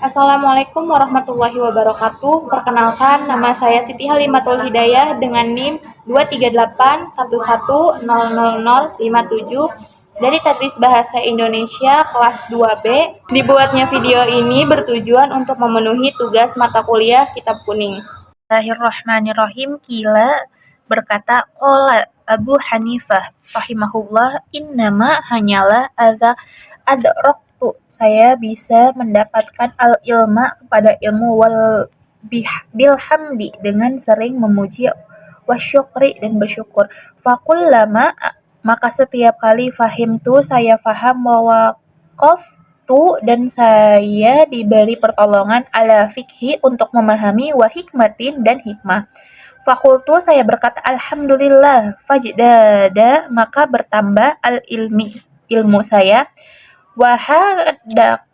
Assalamualaikum warahmatullahi wabarakatuh. Perkenalkan, nama saya Siti Halimatul Hidayah dengan NIM 23811000057 dari Tadris Bahasa Indonesia kelas 2B. Dibuatnya video ini bertujuan untuk memenuhi tugas mata kuliah Kitab Kuning. Bismillahirrahmanirrahim. Kila berkata, qala Abu Hanifah rahimahullah, innama hanyalah adraktu, saya bisa mendapatkan al-ilma kepada ilmu, bilhamdi dengan sering memuji, wasyukri dan bersyukur, fakullama maka setiap kali fahimtu saya faham, tu dan saya diberi pertolongan, ala fikhi untuk memahami, wa hikmatin dan hikmah. Fakultu saya berkata alhamdulillah, fajdada maka bertambah ilmu saya,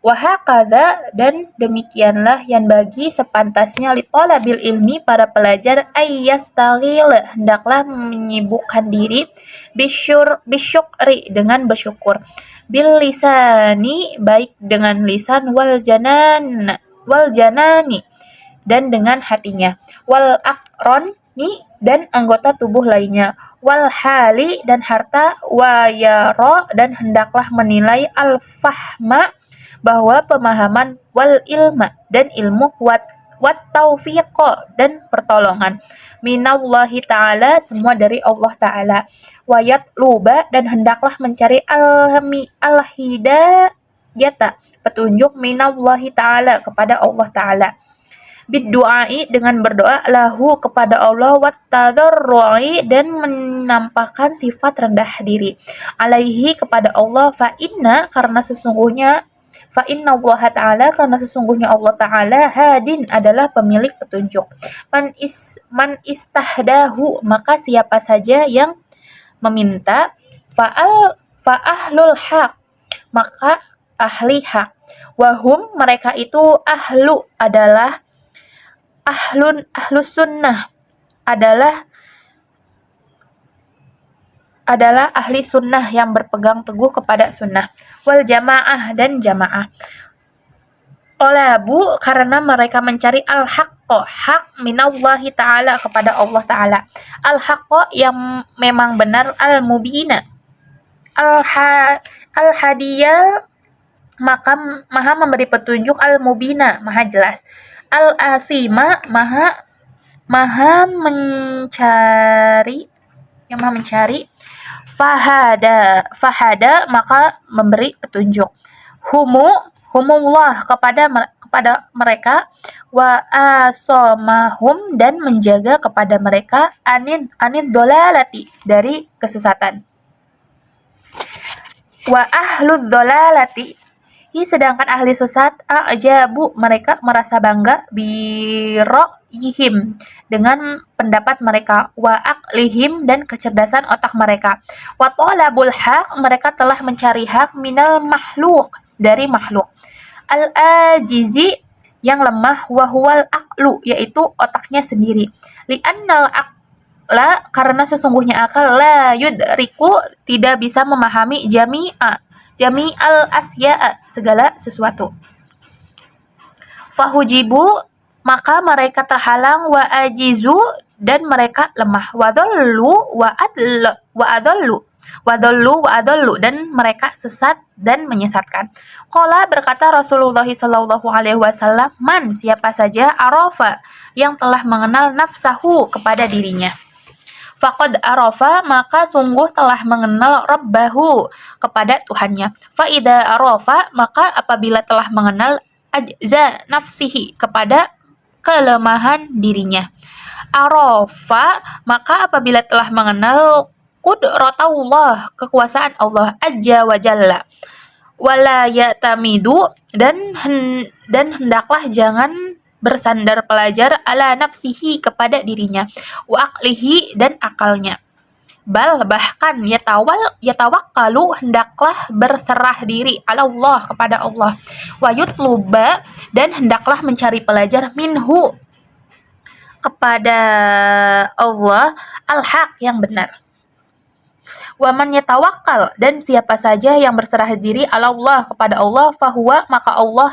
wahakadha dan demikianlah yang bagi sepantasnya li talabil ilmi para pelajar, ayyastaghil hendaklah menyibukkan diri, bisyukri dengan bersyukur, bil lisani baik dengan lisan, wal janani dan dengan hatinya, wal aqroni dan anggota tubuh lainnya, wal hali dan harta, wayaro dan hendaklah menilai, al fahma bahwa pemahaman, wal ilma dan ilmu, wat taufiqo dan pertolongan, minallahi ta'ala semua dari Allah ta'ala, wayat luba dan hendaklah mencari al-hidayata petunjuk, minallahi ta'ala kepada Allah ta'ala, bidduai dengan berdoa, lahu kepada Allah, wattadarru'i dan menampakkan sifat rendah diri, alaihi kepada Allah, fa inna Allah ta'ala karena sesungguhnya Allah ta'ala, hadin adalah pemilik petunjuk, man istahdahu maka siapa saja yang meminta, fa'ahlul haq maka ahli hak, wahum mereka itu, ahlus sunnah adalah ahli sunnah yang berpegang teguh kepada sunnah, wal jamaah dan jamaah, qalabu karena mereka mencari al-haqqo hak, minallahi ta'ala kepada Allah ta'ala, al-haqqo yang memang benar, al-mubina al-hadiyah maka maha memberi petunjuk, al-mubina maha jelas, al-asima maha mencari yang maha mencari, fahada maka memberi petunjuk, humullah kepada mereka, wa asomahum dan menjaga kepada mereka, anid dolalati dari kesesatan, wa ahlud dolalati sedangkan ahli sesat, ajabu mereka merasa bangga, biro'ihim dengan pendapat mereka, wa aqlihim dan kecerdasan otak mereka, wa talabul haq mereka telah mencari hak, minal makhluk dari makhluk, al-ajizi yang lemah, wa huwal aqlu yaitu otaknya sendiri, li'annal aqla karena sesungguhnya akal, la yudriku tidak bisa memahami, jami'al asya'a segala sesuatu, fahujibu maka mereka terhalang, wa ajizu dan mereka lemah, wa adallu dan mereka sesat dan menyesatkan. Qala berkata Rasulullah sallallahu alaihi wasallam, man siapa saja arafa yang telah mengenal nafsahu kepada dirinya, faqad arafa maka sungguh telah mengenal rabbahu kepada Tuhannya, faida arafa maka apabila telah mengenal, ajza nafsihi kepada kelemahan dirinya, arafa maka apabila telah mengenal qudratullah kekuasaan Allah azza wa jalla, wala yatamidu dan hendaklah jangan bersandar pelajar, ala nafsihi kepada dirinya, wa aqlihi dan akalnya, bal bahkan yatawakkalu hendaklah berserah diri, ala Allah kepada Allah, wa yutluba dan hendaklah mencari pelajar, minhu kepada Allah, al-haq yang benar, wa man yatawakkal dan siapa saja yang berserah diri, ala Allah kepada Allah, fahuwa maka Allah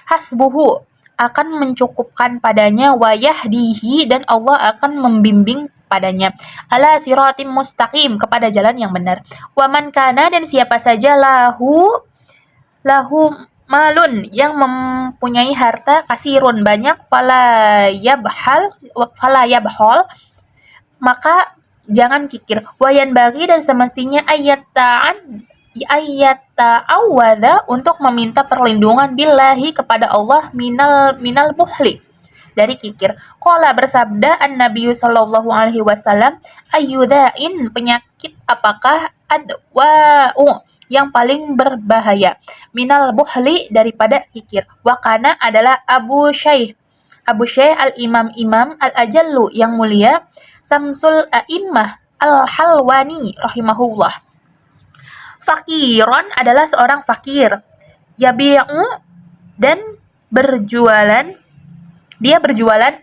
hasbuhu akan mencukupkan padanya, wa yahdihi dan Allah akan membimbing padanya, ala siratim mustaqim kepada jalan yang benar. Wa man kana dan siapa saja lahu malun yang mempunyai harta kasirun banyak, fala yabhal maka jangan kikir, wayan bagi dan semestinya ayat ta'awwadha untuk meminta perlindungan billahi kepada Allah minal buhli dari kikir. Qala bersabda an-nabiy sallallahu alaihi wasallam, ayyudhain penyakit apakah adwa'u yang paling berbahaya minal buhli daripada kikir. Wakana adalah Abu Syekh al-imam al-ajallu yang mulia, Samsul A'immah al-Halwani rahimahullah. Fakiron adalah seorang fakir, yabi'u dan berjualan, dia berjualan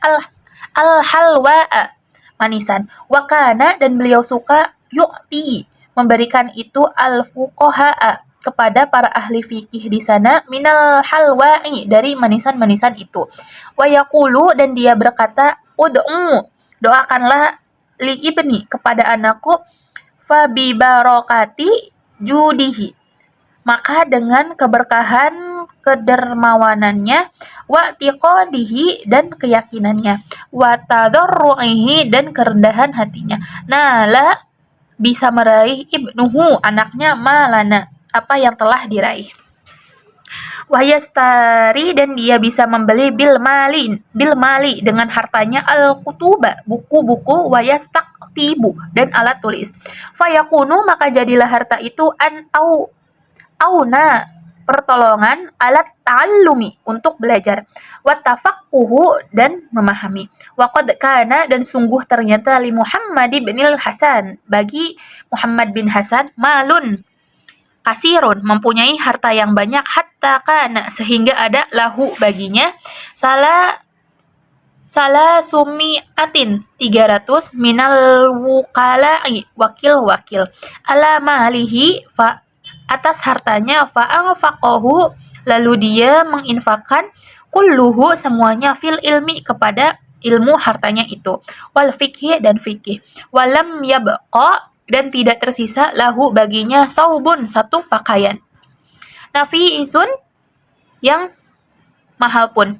al-halwa'a manisan, wakana dan beliau suka yu'ti memberikan itu al-fuqaha'a kepada para ahli fikih di sana, minal halwa'i dari manisan-manisan itu. Wa yaqulu dan dia berkata, ud'u doakanlah li ibni kepada anakku, fa bi barakati judihi maka dengan keberkahan kedermawanannya, wa tiqadihi dan keyakinannya, wa tadarru'ihi dan kerendahan hatinya, nala bisa meraih ibnuhu anaknya malana apa yang telah diraih. Wahyastari dan dia bisa membeli bil mali dengan hartanya al-kutuba buku-buku, wayastaktibu dan alat tulis. Fayakunu maka jadilah harta itu auna pertolongan alat ta'allumi untuk belajar, wa tafaqquhu dan memahami, wa qad kana dan sungguh ternyata li Muhammad bin Hasan bagi Muhammad bin Hasan malun kasirun mempunyai harta yang banyak, hatta kana sehingga ada lahu baginya salah sumi'atin 300 minal wukala'i wakil-wakil ala malihi fa atas hartanya, fa'anfaqahu lalu dia menginfakkan kulluhu semuanya fil ilmi kepada ilmu hartanya itu, wal fikhi dan fikih, walam yabqa dan tidak tersisa lahu baginya saubun satu pakaian, nafisun yang mahal pun.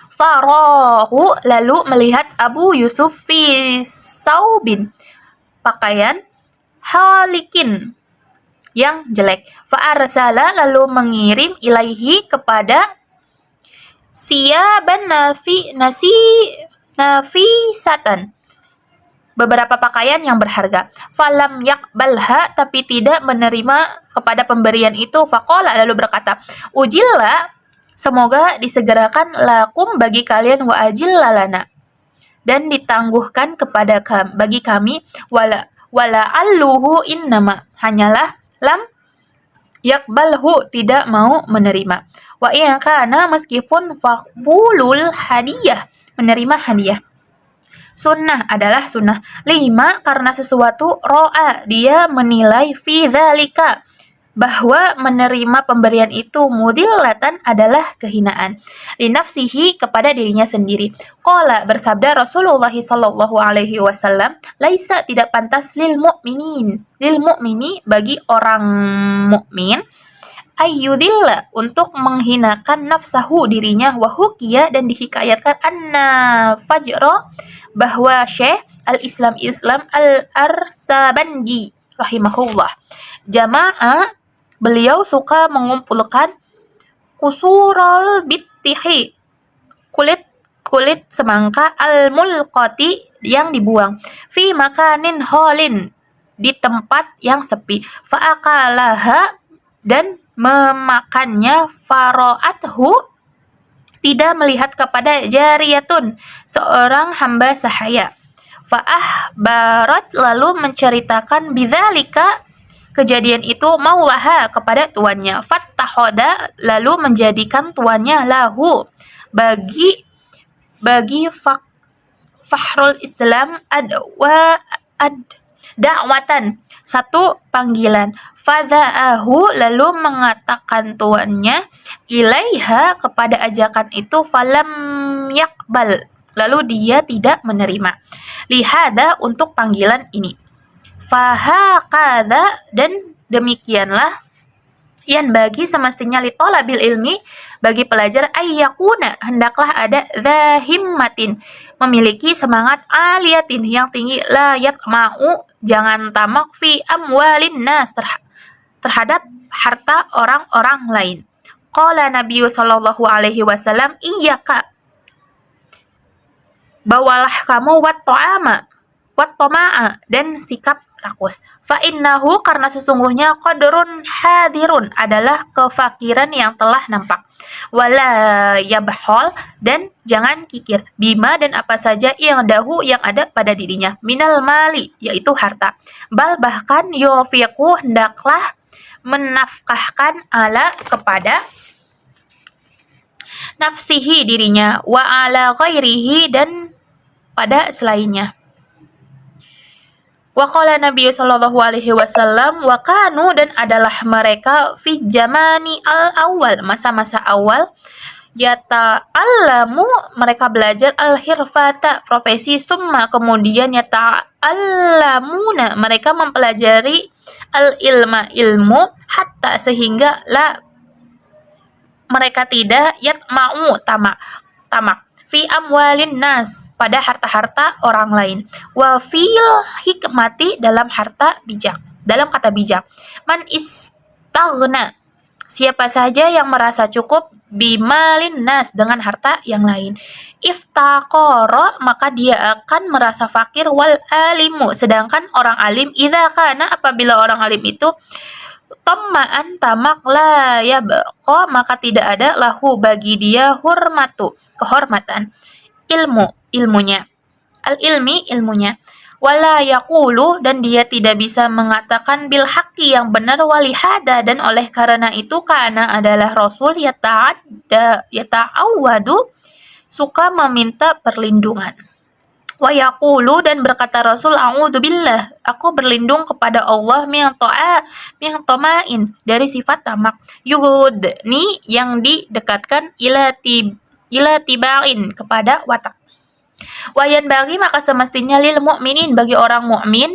Farahu lalu melihat Abu Yusuf fi saubin pakaian halikin yang jelek, fa'arsala lalu mengirim ilaihi kepada siyaban nafisatan beberapa pakaian yang berharga, falam yakbalha tapi tidak menerima kepada pemberian itu, faqala lalu berkata, ujilla semoga disegerakan lakum bagi kalian, wa ajilla lana dan ditangguhkan kepada bagi kami, wala alluhu innama hanyalah lam yakbalhu tidak mau menerima, wa in kana meskipun faqbulul hadiyah menerima hadiah. Sunnah adalah sunnah. 5 karena sesuatu ro'a dia menilai fi dzalika bahwa menerima pemberian itu mudillatan adalah kehinaan, linafsihi kepada dirinya sendiri. Qala bersabda Rasulullah sallallahu alaihi wasallam, laisa tidak pantas lil mu'mini bagi orang mukmin ayyudilla untuk menghinakan nafsahu dirinya, wa hukiya dan dihikayatkan anna fajra bahwa Syekh al-Islam al-Arsabandi rahimahullah jamaah beliau suka mengumpulkan kusurul bittihi kulit semangka al-mulqati yang dibuang, fi makanin holin di tempat yang sepi, fa'akalaha dan memakannya, faro'athu tidak melihat kepada jariyatun seorang hamba sahaya, fa'ahbarat lalu menceritakan bidzalika kejadian itu maulaha kepada tuannya, fattahoda lalu menjadikan tuannya lahu bagi Fakhrul Islam Da'watan, satu panggilan. Fadha'ahu, lalu mengatakan tuannya, ilaiha, kepada ajakan itu, falam yakbal, lalu dia tidak menerima. Lihada, untuk panggilan ini. Fahakadha, dan demikianlah yang bagi semestinya litolabil ilmi, bagi pelajar, ayyakuna, hendaklah ada zahimmatin, memiliki semangat aliyatin, yang tinggi, la yatma'u, jangan tamak, fi amwalin nas, terhadap harta orang-orang lain. Qala Nabi sallallahu alaihi wasallam, iyyaka, bawalah kamu wat-toma'a, dan sikap rakus. Fa innahu, karena sesungguhnya, qadrun hadirun, adalah kefakiran yang telah nampak. Wala yabhol, dan jangan kikir, bima, dan apa saja, yang ada pada dirinya, minal mali, yaitu harta. Bal, bahkan, yufiqu, hendaklah menafkahkan, ala, kepada nafsihi, dirinya, wa ala ghairihi, dan pada selainnya. Wa qala Nabi sallallahu alaihi wasallam, wa kanu, dan adalah mereka, fi jamani al-awwal, masa-masa awal, yata'allamu, mereka belajar, al-hirfata, profesi, summa, kemudian yata'allamuna, mereka mempelajari, al-ilma, ilmu, hatta, sehingga, la, mereka tidak, yatma'u, tamak, fi amwalin nas, pada harta-harta orang lain, wa fil hikmati, dalam harta bijak, dalam kata bijak. Man istaghna, siapa saja yang merasa cukup, bimalin nas, dengan harta yang lain, iftaqara, maka dia akan merasa fakir, wal alimu, sedangkan orang alim, idza kana, apabila orang alim itu, tamaan, tamak, la yabqa, maka tidak ada, lahu, bagi dia, hurmatu, kehormatan, ilmunya, al-ilmi, ilmunya, wala yaqulu, dan dia tidak bisa mengatakan, bil haqqi, yang benar, walihada, dan oleh karena itu, karena adalah Rasul, yata'awwadu, suka meminta perlindungan. Wa yaqulu, dan berkata Rasul, a'udzubillah, aku berlindung kepada Allah, min toma'in, dari sifat tamak, yudni, yang didekatkan, ila tiba'in, kepada watak. Wayan bagi, maka semestinya, lil mu'minin, bagi orang mukmin,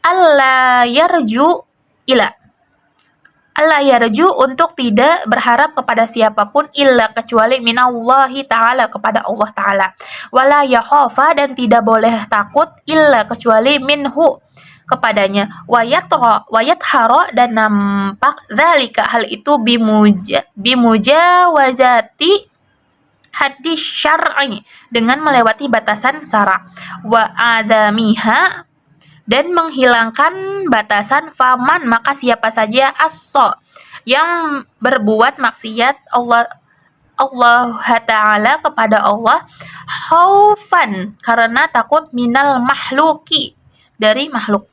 alla yarju, untuk tidak berharap kepada siapapun, illa, kecuali, minallahi ta'ala, kepada Allah ta'ala. Wala yakhafa, dan tidak boleh takut, illa, kecuali, minhu, kepadanya. Wayathara, dan nampak, dzalika, hal itu, bimujawazati hadis syar'i, dengan melewati batasan syara, wa adamiha, dan menghilangkan batasan, faman, maka siapa saja, asso, yang berbuat maksiat, Allah Ta'ala, kepada Allah, khaufan, karena takut, minal mahluki, dari makhluk,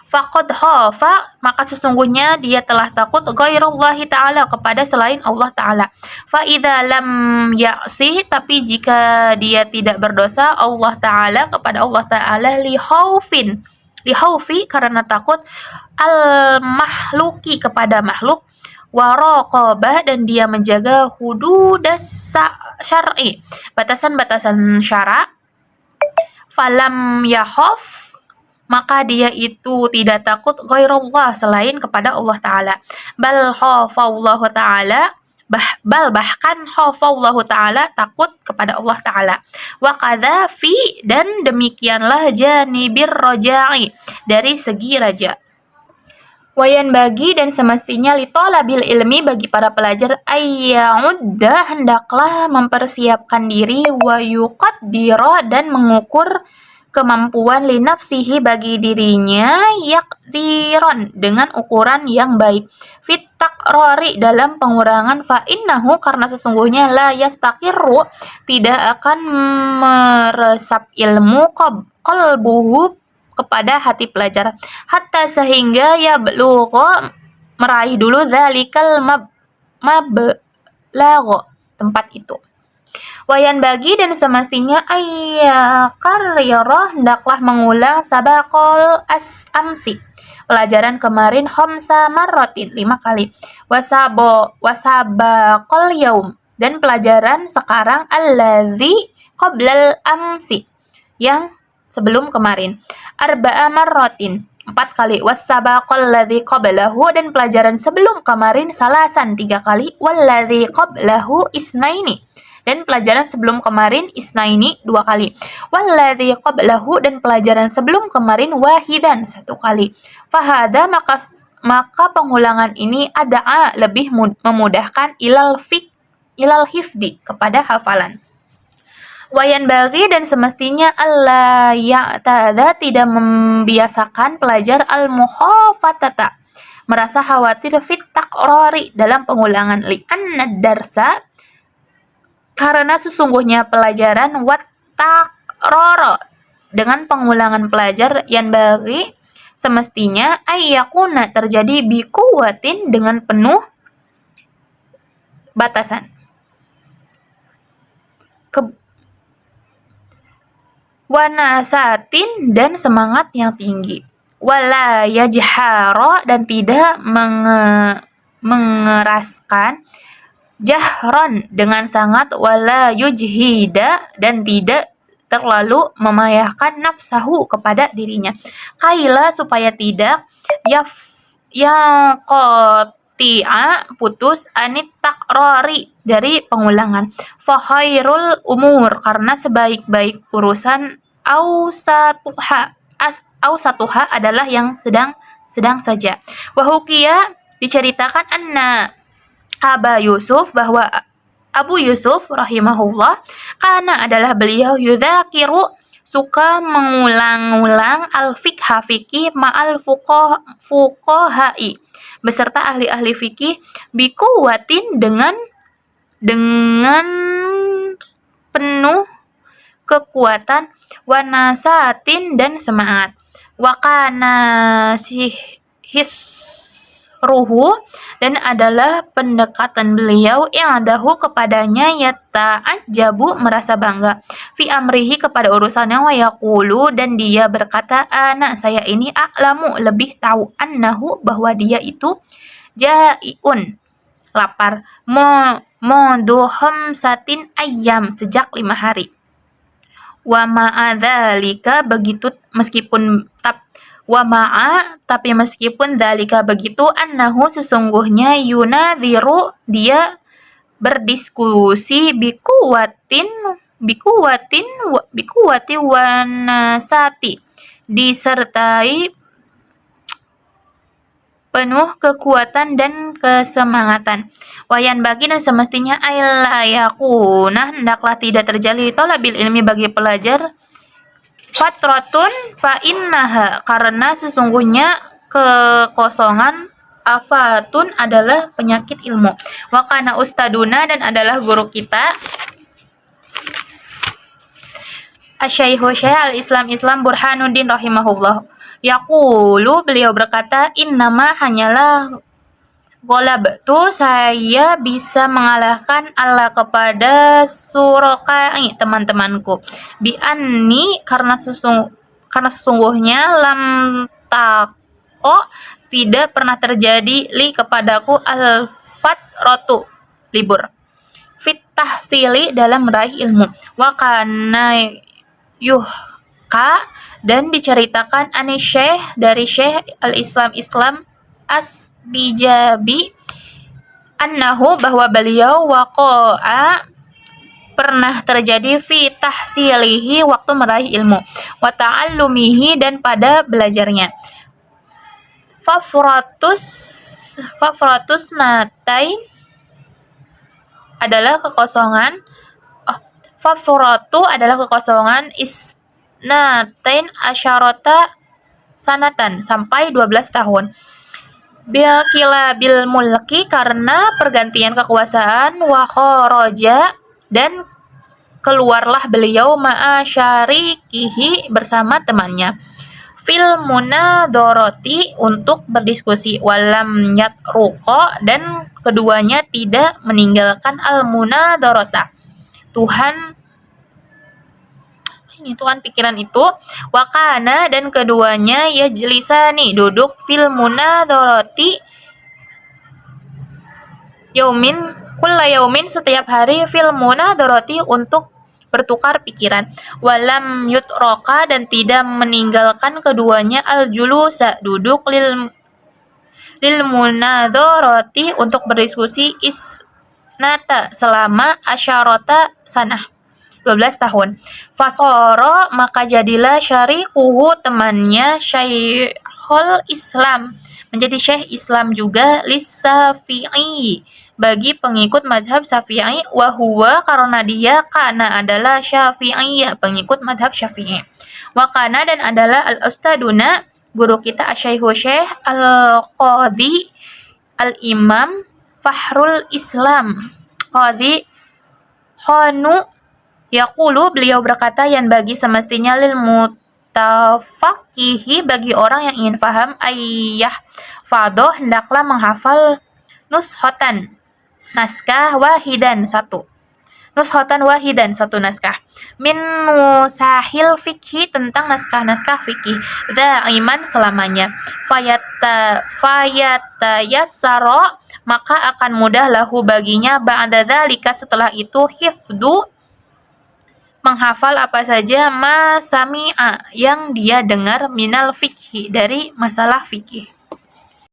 faqad khafa, maka sesungguhnya dia telah takut, ghairallahi ta'ala, kepada selain Allah Ta'ala. Fa idza lam ya'si, tapi jika dia tidak berdosa, Allah Ta'ala, kepada Allah Ta'ala, li khaufi, karena takut, al mahluki, kepada makhluk, wa raqabah, dan dia menjaga hududas syar'i, batasan-batasan syara, falam yakhaf, maka dia itu tidak takut, ghairallah, selain kepada Allah Ta'ala. Bal khafallahu ta'ala, bahkan khafallahu ta'ala, takut kepada Allah Ta'ala. Wa qadha fi, dan demikianlah, janibir roja'i, dari segi raja. Wayan bagi, dan semestinya, litolabil ilmi, bagi para pelajar, ayya'udda, hendaklah mempersiapkan diri, wa yuqaddira, dan mengukur kemampuan, linafsihi, bagi dirinya, yaqdiron, dengan ukuran yang baik, fit takrori, dalam pengurangan, fa innahu, karena sesungguhnya, la yastaqirru, tidak akan meresap ilmu, qalbuhu, kepada hati pelajar, hatta, sehingga, yablugha, meraih dulu, dzalikal mablagha, tempat itu. Wayan bagi dan semestinya ayyakarriroh hendaklah mengulang sabakol amsi pelajaran kemarin homsa marrotin 5 kali wasabakol yaum dan pelajaran sekarang alladzi qoblal amsi yang sebelum kemarin arba'a marrotin 4 kali wasabakol ladzi qablahu dan pelajaran sebelum kemarin salasan 3 kali walladzi qablahu isnaini dan pelajaran sebelum kemarin isnaini 2 kali walladzi qablahu dan pelajaran sebelum kemarin wahidan 1 kali fahada maka pengulangan ini ada'a lebih memudahkan ilal hifdi kepada hafalan. Wayan bagi dan semestinya Allah ya'tada tidak membiasakan pelajar al-mukhafatata merasa khawatir fit takrori dalam pengulangan li'anna darsa karena sesungguhnya pelajaran wat takroro dengan pengulangan pelajar yang bagi semestinya ayyakuna terjadi bikuwatin dengan penuh batasan. Wanasatin dan semangat yang tinggi. Wala yajharo dan tidak mengeraskan jahron dengan sangat wala yujhida dan tidak terlalu memayahkan nafsahu kepada dirinya. Kaila supaya tidak yang qati'a putus anit takrori dari pengulangan. Fakhairul umur karena sebaik-baik urusan ausatuha adalah yang sedang saja. Wahukia diceritakan anna Aba Yusuf bahwa Abu Yusuf rahimahullah karena adalah beliau yudzakiru suka mengulang-ulang al-fiqha fikih ma'al fuqahai beserta ahli-ahli fikih bikuwatin dengan penuh kekuatan wanasatin dan semangat wakana hisruhu dan adalah pendekatan beliau yang adahu kepadanya yata'ajjabu merasa bangga fi amrihi kepada urusannya wa yaqulu dan dia berkata ana saya ini a'lamu lebih tahu annahu bahwa dia itu jai'un lapar mundu khamsatin ayyam sejak 5 hari wa ma'adzalika begitu meskipun tapi meskipun dzalika begitu annahu sesungguhnya yunadhiru dia berdiskusi bikuwati wanasati disertai penuh kekuatan dan kesemangatan. Wayan bagi dan semestinya aylayakuna hendaklah tidak terjadi talabil ilmi bagi pelajar fatratun fa innaha karena sesungguhnya kekosongan afatun adalah penyakit ilmu. Wa kana ustaduna dan adalah guru kita Asy-Syaikhu al-Islam Burhanuddin rahimahullah. Yaqulu beliau berkata innama hanyalah golabtu saya bisa mengalahkan Allah kepada surokai teman-temanku bi anni karena sesungguhnya lam taqo tidak pernah terjadi li kepadaku al-fatratu libur fit tahsili dalam meraih ilmu wa kana yuhka dan diceritakan syekh dari Syekh al-Islam Asbijabi annahu bahwa beliau waqa'a pernah terjadi fi tahsilihi waktu meraih ilmu wa ta'allumihi dan pada belajarnya fafratus natain adalah kekosongan fafratu adalah kekosongan isnatain asyarata sanatan sampai 12 tahun bil mulki karena pergantian kekuasaan wa kharaja dan keluarlah beliau ma'a syarikihi bersama temannya fil munadharati untuk berdiskusi walam yatruqa dan keduanya tidak meninggalkan al munadharata Tuhan pikiran itu. Wakana dan keduanya yajlisani duduk fil munadharati kulla yaumin setiap hari fil munadharati untuk bertukar pikiran. Walam yutroka dan tidak meninggalkan keduanya al julusa duduk lil munadharati untuk berdiskusi isnata selama asyarata sanah 12 tahun. Fasoro maka jadilah syarikuhu temannya Syekhul Islam menjadi Syekh Islam juga lis-Syafi'i bagi pengikut mazhab Syafi'i wa huwa karena dia kana adalah Syafi'iyya pengikut mazhab Syafi'i. Wa kana dan adalah al-ustaduna guru kita Asy-Syaikhu Syekh Al-Qadhi Al-Imam Fahrul Islam Qadhi Hanu yaqulu beliau berkata yang bagi semestinya lil mutafaqihi bagi orang yang ingin faham ayah fadho hendaklah menghafal nushotan naskah wahidan satu naskah min nusahil fikhi tentang naskah-naskah fikih daiman selamanya fayata yassara maka akan mudah lahu baginya ba'da dzalika setelah itu hifdu menghafal apa saja ma sami'a yang dia dengar minal fikhi dari masalah fikih.